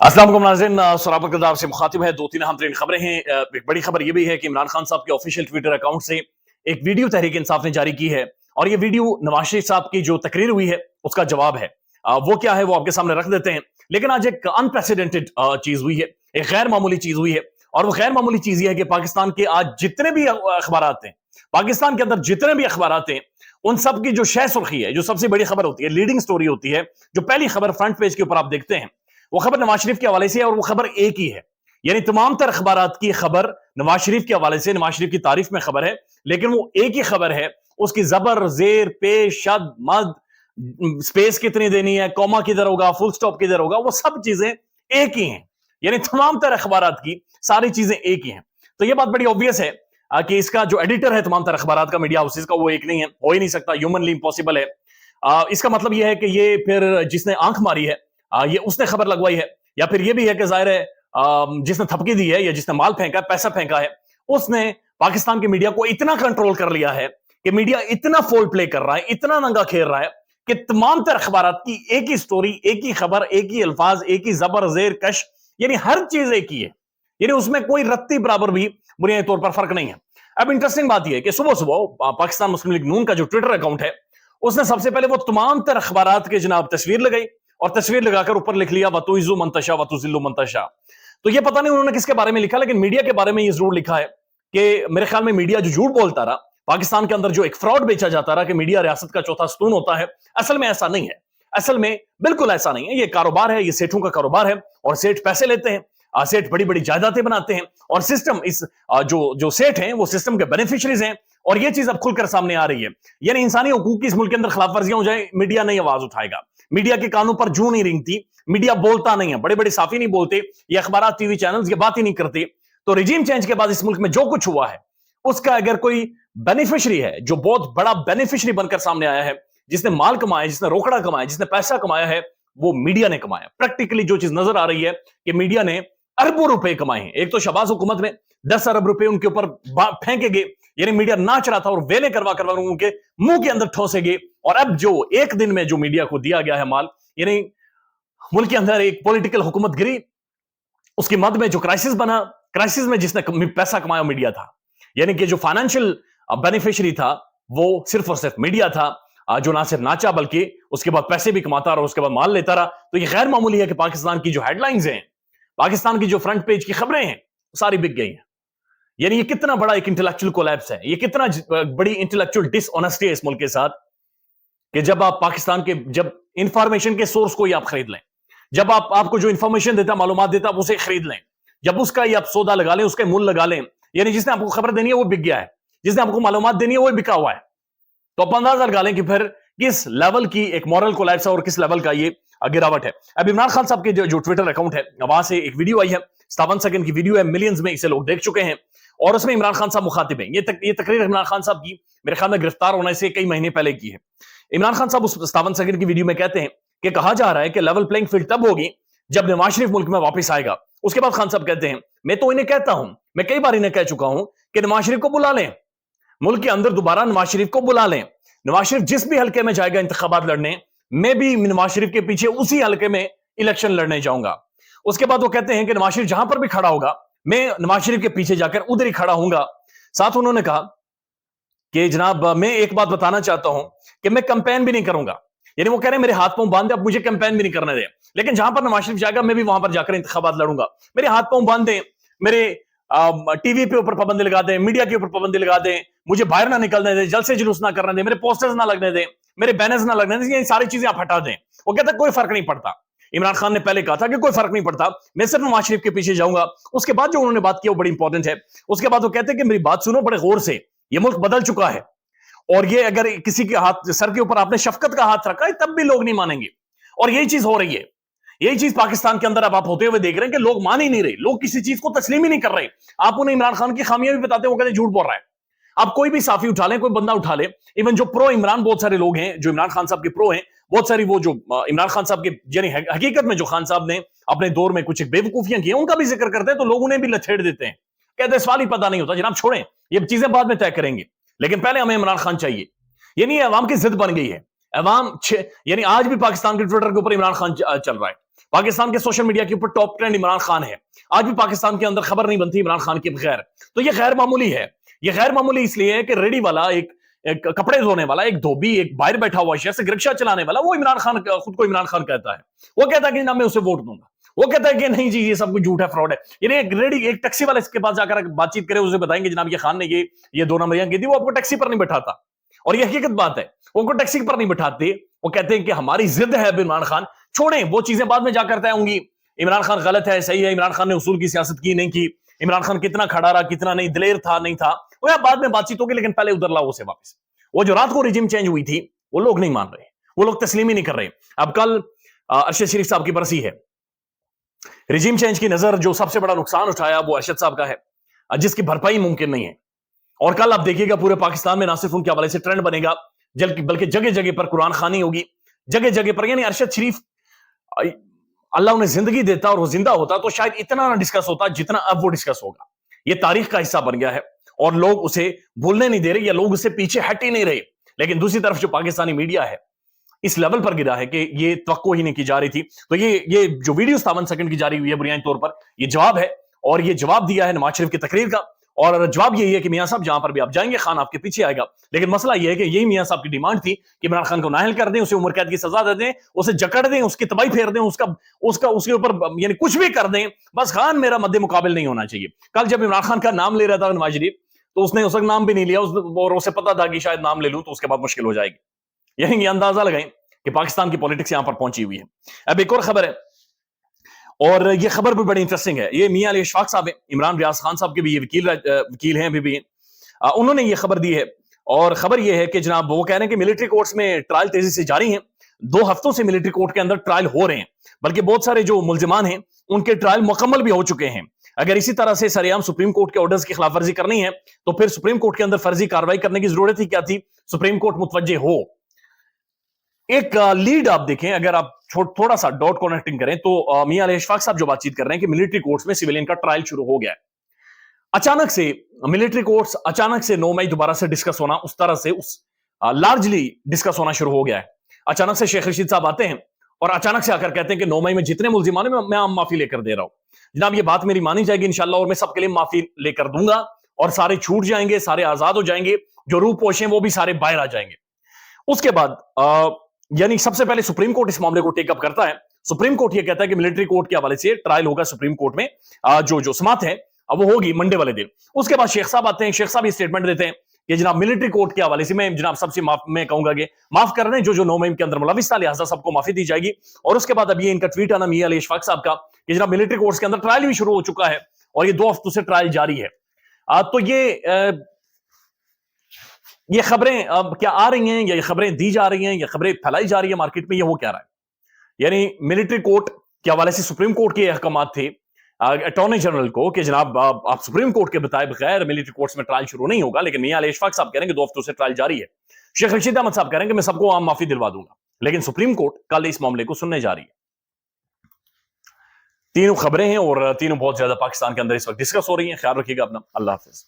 अस्सलाम वालेकुम नाज़रीन, सराबत किरदार से मुखातिब है। दो तीन अहम तरीन खबरें हैं। एक बड़ी खबर यह भी है कि इमरान खान साहब के ऑफिशियल ट्विटर अकाउंट से एक वीडियो तहरीक इंसाफ ने जारी की है और ये वीडियो नवाज शरीफ साहब की जो तकरीर हुई है उसका जवाब है। वो क्या है वो आपके सामने रख देते हैं। लेकिन आज एक अनप्रेसिडेंटेड चीज हुई है, एक गैर मामूली चीज हुई है और वो गैर मामूली चीज ये है कि पाकिस्तान के आज जितने भी अखबार हैं, पाकिस्तान के अंदर जितने भी अखबार हैं, उन सब की जो शह सुर्खी है, जो सबसे बड़ी खबर होती है, लीडिंग स्टोरी होती है, जो पहली खबर फ्रंट पेज के ऊपर आप देखते हैं, वो खबर नवाज शरीफ के हवाले से है और वो खबर एक ही है। यानी तमाम तर अखबारात की खबर नवाज शरीफ के हवाले से, नवाज शरीफ की तारीफ में खबर है, लेकिन वो एक ही खबर है। उसकी जबर, जेर, पेश, शद, मद, स्पेस कितनी देनी है, कॉमा किधर होगा, फुल स्टॉप किधर होगा, वो सब चीजें एक ही हैं। यानी तमाम तर अखबारात की सारी चीजें एक ही हैं। तो ये बात बड़ी ऑब्वियस है कि इसका जो एडिटर है तमाम तर अखबारात का, मीडिया हाउसेस का, वो एक नहीं है, हो ही नहीं सकता, ह्यूमनली इम्पॉसिबल है। इसका मतलब यह है कि ये फिर जिसने आंख मारी है ये उसने खबर लगवाई है, या फिर ये भी है कि जाहिर है जिसने थपकी दी है या जिसने माल फेंका है, पैसा फेंका है, उसने पाकिस्तान की मीडिया को इतना कंट्रोल कर लिया है कि मीडिया इतना फोल प्ले कर रहा है, इतना नंगा खेल रहा है कि तमाम तर अखबारात की एक ही स्टोरी, एक ही खबर, एक ही अल्फाज, एक ही जबर, जेर, कश, यानी हर चीज एक ही है। यानी उसमें कोई रत्ती बराबर भी बुनियादी तौर पर फर्क नहीं है। अब इंटरेस्टिंग बात यह है कि सुबह सुबह पाकिस्तान मुस्लिम लीग नून का जो ट्विटर अकाउंट है, उसने सबसे पहले वो तमाम तर अखबारात के जनाब तस्वीर लगाई और तस्वीर लगाकर ऊपर लिख लिया वतुइज़्ज़ु मंतशा वतुज़िल्लु मंतशा। तो ये पता नहीं उन्होंने किसके बारे में लिखा, लेकिन मीडिया के बारे में ये जरूर लिखा है कि मेरे ख्याल में मीडिया जो झूठ बोलता रहा, पाकिस्तान के अंदर जो एक फ्रॉड बेचा जाता रहा कि मीडिया रियासत का चौथा स्तून होता है, असल में ऐसा नहीं है। असल में बिल्कुल ऐसा नहीं है। ये कारोबार है, ये सेठों का कारोबार है और सेठ पैसे लेते हैं, सेठ बड़ी बड़ी जायदादें बनाते हैं और सिस्टम इस जो सेठ हैं वो सिस्टम के बेनिफिशियरीज हैं और ये चीज अब खुलकर सामने आ रही है। यानी इंसानी हुकूक की इस मुल्क के अंदर खिलाफ वर्जियां हो जाए, मीडिया नहीं आवाज उठाएगा, मीडिया के कानों पर जूं नहीं रेंगती, मीडिया बोलता नहीं है, बड़े बड़े साफी नहीं बोलते, ये अखबार, टीवी चैनल्स ये बात ही नहीं करते। तो रिजीम चेंज के बाद इस मुल्क में जो कुछ हुआ है उसका अगर कोई बेनिफिशियरी है, जो बहुत बड़ा बेनिफिशियरी बनकर सामने आया है, जिसने माल कमाया, जिसने रोकड़ा कमाया, जिसने पैसा कमाया है, वो मीडिया ने कमाया। प्रैक्टिकली जो चीज नजर आ रही है कि मीडिया ने अरबों रुपए कमाए हैं। एक तो शहबाज हुकूमत में 10 अरब रुपए उनके ऊपर फेंके गए, यानी मीडिया नाच रहा था और वेले करवा करवा उनके मुंह के अंदर ठोसे गए। और अब जो एक दिन में जो मीडिया को दिया गया है माल, यानी मुल्क के अंदर एक पॉलिटिकल हुकूमत गिरी, उसके मद में जो क्राइसिस बना, क्राइसिस में जिसने पैसा कमाया मीडिया था। यानी कि जो फाइनेंशियल बेनिफिशियरी था वो सिर्फ और सिर्फ मीडिया था, जो ना सिर्फ नाचा बल्कि उसके बाद पैसे भी कमाता रहा और उसके बाद माल लेता रहा। तो ये गैर मामूली है कि पाकिस्तान की जो हेडलाइंस हैं, पाकिस्तान की जो फ्रंट पेज की खबरें हैं, सारी बिक गई हैं। यानी ये कितना बड़ा एक इंटेलेक्चुअल कोलैप्स है, ये कितना बड़ी इंटेलेक्चुअल डिसऑनेस्टी है इस मुल्क के साथ कि जब आप पाकिस्तान के, जब इंफॉर्मेशन के सोर्स को ही आप खरीद लें, जब आपको जो इंफॉर्मेशन देता, मालूमात देता, आप उसे खरीद लें, जब उसका ही आप सौदा लगा लें, उसके मूल्य लगा लें, यानी जिसने आपको खबर देनी है वो बिक गया है, जिसने आपको मालूमात देनी है वो बिका हुआ है। तो आप अंदाजा लगा लें कि फिर किस लेवल की एक मॉरल कोलैप्स है और किस लेवल का ये गिरावट है। अब इमरान खान साहब के जो ट्विटर अकाउंट है, वहां से एक वीडियो आई है, 57 सेकंड की वीडियो है, मिलियंस में इसे लोग देख चुके हैं और उसमें इमरान खान साहब मुखातिब हैं। ये तकरीर इमरान खान साहब की मेरे ख्याल में गिरफ्तार होने से कई महीने पहले की है। इमरान खान साहब उस 57 सेकंड की वीडियो में कहते हैं कि कहा जा रहा है कि लेवल प्लेइंग फील्ड तब होगी जब नवाज शरीफ मुल्क में वापस आएगा। उसके बाद खान साहब कहते हैं, मैं तो इन्हें कहता हूं, मैं कई बार इन्हें कह चुका हूं कि नवाज शरीफ को बुला लें, मुल्क के अंदर दोबारा नवाज शरीफ को बुला लें। नवाज शरीफ जिस भी हल्के में जाएगा इंतखाबात लड़ने, मैं भी नवाज शरीफ के पीछे उसी हल्के में इलेक्शन लड़ने जाऊंगा। उसके बाद वो कहते हैं कि नवाज शरीफ जहां पर भी खड़ा होगा, मैं नवाज शरीफ के पीछे जाकर उधर ही खड़ा होऊंगा। साथ उन्होंने कहा कि जनाब मैं एक बात बताना चाहता हूं कि मैं कैंपेन भी नहीं करूंगा। यानी वो कह रहे हैं मेरे हाथ पांव बांध दे, अब मुझे कैंपेन भी नहीं करने दे, लेकिन जहां पर नवाज शरीफ जाएगा मैं भी वहां पर जाकर इंतखाबात लड़ूंगा। मेरे हाथ पांव बांध दें, मेरे टीवी पे ऊपर पाबंदी लगा दें, मीडिया के ऊपर पाबंदी लगा दें, मुझे बाहर ना निकलने दें, जलसे जुलूस ना करने दें, मेरे पोस्टर्स ना लगने दें, मेरे बैनर्स ना लगने दें, ये सारी चीजें आप हटा दें। वो कहता है कोई फर्क नहीं पड़ता। इमरान खान ने पहले कहा था कि कोई फर्क नहीं पड़ता, मैं सिर्फ नवाज शरीफ के पीछे जाऊंगा। उसके बाद जो उन्होंने बात की वो बड़ी इंपॉर्टेंट है। उसके बाद वो कहते हैं कि मेरी बात सुनो बड़े गौर से, ये मुल्क बदल चुका है और ये अगर किसी के हाथ, सर के ऊपर आपने शफकत का हाथ रखा है तब भी लोग नहीं मानेंगे। और यही चीज हो रही है, यही चीज पाकिस्तान के अंदर अब आप होते हुए देख रहे हैं कि लोग मान ही नहीं रहे, लोग किसी चीज को तस्लीम ही नहीं कर रहे। आप उन्हें इमरान खान की खामियां भी बताते हैं, वो कहते हैं झूठ बोल रहा है। आप कोई भी साफी उठा लें, कोई बंदा उठा ले, इवन जो प्रो इमरान बहुत सारे लोग हैं, जो इमरान खान साहब के प्रो हैं, बहुत सारी वो जो इमरान खान साहब के, यानी हकीकत में जो खान साहब ने अपने दौर में कुछ बेवकूफियां की उनका भी जिक्र करते हैं, तो लोग उन्हें भी लथेड़ देते हैं, कहते हैं सवाल ही पता नहीं होता। जनाब छोड़ें, ये चीजें बाद में तय करेंगे, लेकिन पहले हमें इमरान खान चाहिए। यानी अवाम की जिद बन गई है, अवाम, यानी आज भी पाकिस्तान के ट्विटर के ऊपर इमरान खान चल रहा है। پاکستان کے سوشل میڈیا کے اوپر ٹاپ ٹرینڈ عمران خان ہے. آج بھی پاکستان کے اندر خبر نہیں بنتی عمران خان کے بغیر. تو یہ غیر معمولی ہے. یہ غیر معمولی اس لیے ہے کہ ریڈی والا, ایک کپڑے دھونے والا, ایک دھوبی, ایک باہر بیٹھا ہوا شخص, رکشہ چلانے والا, وہ عمران خان خود کو عمران خان کہتا ہے. وہ کہتا ہے کہ میں اسے ووٹ دوں گا. وہ کہتا ہے کہ نہیں جی یہ سب کچھ جھوٹ ہے, فراڈ ہے. یعنی ایک ٹیکسی والا اس کے پاس جا کر بات چیت کرے, اسے بتائیں گے جناب یہ خان نے یہ 2 نمبریاں کی تھی, وہ آپ کو ٹیکسی پر نہیں بٹھاتا. اور یہ حقیقت بات ہے, وہ کو ٹیکسی پر نہیں بٹھاتے. وہ کہتے ہیں کہ ہماری ضد ہے عمران خان, چھوڑیں وہ چیزیں بعد میں جا کر طے ہوں گی. عمران خان غلط ہے, صحیح ہے, عمران خان نے اصول کی سیاست کی نہیں کی, عمران خان کتنا کھڑا رہا, کتنا نہیں, دلیر تھا نہیں تھا, وہ بعد میں بات چیت ہوگی. لیکن پہلے ادھر لاؤ اسے واپس. وہ جو رات کو رجیم چینج ہوئی تھی وہ لوگ نہیں مان رہے, وہ لوگ تسلیم ہی نہیں کر رہے. اب کل ارشد شریف صاحب کی برسی ہے. رجیم چینج کی نظر جو سب سے بڑا نقصان اٹھایا وہ ارشد صاحب کا ہے, جس کی بھرپائی ممکن نہیں ہے. اور کل آپ دیکھیے گا پورے پاکستان میں نہ صرف ان کے حوالے سے ٹرینڈ بنے گا, بلکہ جگہ جگہ پر قرآن خوانی ہوگی, جگہ جگہ پر. یعنی ارشد شریف اللہ انہیں زندگی دیتا اور وہ زندہ ہوتا تو شاید اتنا نہ ڈسکس ہوتا جتنا اب وہ ڈسکس ہوگا. یہ تاریخ کا حصہ بن گیا ہے اور لوگ اسے بھولنے نہیں دے رہے, یا لوگ اسے پیچھے ہٹ ہی نہیں رہے. لیکن دوسری طرف جو پاکستانی میڈیا ہے اس لیول پر گرا ہے کہ یہ توقع ہی نہیں کی جا رہی تھی. تو یہ جو ویڈیو 57 سیکنڈ کی جاری ہوئی ہے بنیادی طور پر یہ جواب ہے, اور یہ جواب دیا ہے نواز شریف کی تقریر کا. اور جواب یہی ہے کہ میاں صاحب جہاں پر بھی آپ جائیں گے خان آپ کے پیچھے آئے گا. لیکن مسئلہ یہ ہے کہ یہی میاں صاحب کی ڈیمانڈ تھی کہ عمران خان کو نااہل کر دیں, اسے عمر قید کی سزا دے دیں, اسے جکڑ دیں, اس کی تباہی پھیر دیں, اس کے اوپر یعنی کچھ بھی کر دیں, بس خان میرا مد مقابل نہیں ہونا چاہیے. کل جب عمران خان کا نام لے رہا تھا نواز شریف تو اس نے اس وقت نام بھی نہیں لیا, اور اسے پتا تھا کہ شاید نام لے لوں تو اس کے بعد مشکل ہو جائے گی. یعنی یہ اندازہ لگائیں کہ پاکستان کی پولیٹکس یہاں پر پہنچی ہوئی ہے. اب ایک اور خبر ہے, اور یہ خبر بھی بڑی انٹرسٹنگ ہے. یہ میاں علی اشفاق صاحب ہیں, عمران ریاض خان صاحب کے بھی یہ وکیل ہیں ابھی بھی, انہوں نے یہ خبر دی ہے. اور خبر یہ ہے کہ جناب وہ کہہ رہے ہیں کہ ملٹری کورٹس میں ٹرائل تیزی سے جاری ہیں. 2 ہفتوں سے ملٹری کورٹ کے اندر ٹرائل ہو رہے ہیں, بلکہ بہت سارے جو ملزمان ہیں ان کے ٹرائل مکمل بھی ہو چکے ہیں. اگر اسی طرح سے سریعام سپریم کورٹ کے آرڈرز کی خلاف ورزی کرنی ہے تو پھر سپریم کورٹ کے اندر فرضی کارروائی کرنے کی ضرورت ہی کیا تھی, سپریم کورٹ متوجہ ہو. ایک لیڈ آپ دیکھیں, اگر آپ تھوڑا سا ڈاٹ کنیکٹنگ کریں تو میاں علی اشفاق صاحب جو بات چیت کر رہے ہیں کہ ملٹری کورٹس میں سویلین کا ٹرائل شروع ہو گیا ہے. اچانک سے ملٹری کورٹس اچانک سے 9 مئی دوبارہ سے ڈسکس ہونا, اس طرح سے لارجلی ڈسکس ہونا شروع ہو گیا ہے. اچانک سے شیخ رشید صاحب آتے ہیں اور اچانک سے آ کر کہتے ہیں کہ 9 مئی میں جتنے ملزمان ہیں میں عام معافی لے کر دے رہا ہوں. جناب یہ بات میری مانی جائے گی انشاءاللہ, اور میں سب کے لیے معافی لے کر دوں گا, اور سارے چھوٹ جائیں گے, سارے آزاد ہو جائیں گے, جو روح پوش ہیں وہ بھی سارے باہر آ جائیں گے. اس کے بعد یعنی سب سے پہلے سپریم کورٹ اس معاملے کو ٹیک اپ کرتا ہے. سپریم کورٹ یہ کہتا ہے کہ ملٹری کورٹ کے حوالے سے ٹرائل ہوگا سپریم کورٹ میں, جو سماعت ہے وہ ہوگی منڈے والے دن. اس کے بعد شیخ صاحب آتے ہیں, شیخ صاحب یہ سٹیٹمنٹ دیتے ہیں کہ جناب ملٹری کورٹ کے حوالے سے میں جناب سب سے میں کہوں گا کہ معاف کر رہے ہیں جو 9 مئی کے اندر ملوث تھا, لہٰذا سب کو معافی دی جائے گی. اور اس کے بعد اب یہ ان کا ٹویٹ آنا میاں علی اشفاق صاحب کا کہ جناب ملٹری کورٹس کے اندر ٹرائل بھی شروع ہو چکا ہے اور یہ 2 ہفتوں سے ٹرائل جاری ہے. تو یہ خبریں اب کیا آ رہی ہیں, یا یہ خبریں دی جا رہی ہیں, یا خبریں پھیلائی جا رہی ہیں مارکیٹ میں, یہ ہو کیا رہا ہے. یعنی ملٹری کورٹ کے حوالے سے سپریم کورٹ کے احکامات تھے اٹارنی جنرل کو کہ جناب آپ سپریم کورٹ کے بتائے بغیر ملٹری کورٹس میں ٹرائل شروع نہیں ہوگا. لیکن میاں علی اشفاق صاحب کہہ رہے ہیں کہ 2 ہفتوں سے ٹرائل جاری ہے. شیخ رشید احمد صاحب کہہ رہے ہیں کہ میں سب کو عام معافی دلوا دوں گا. لیکن سپریم کورٹ کل اس معاملے کو سننے جا رہی ہے. تینوں خبریں ہیں اور تینوں بہت زیادہ پاکستان کے اندر اس وقت ڈسکس ہو رہی ہیں. خیال رکھیے گا اپنا. اللہ حافظ.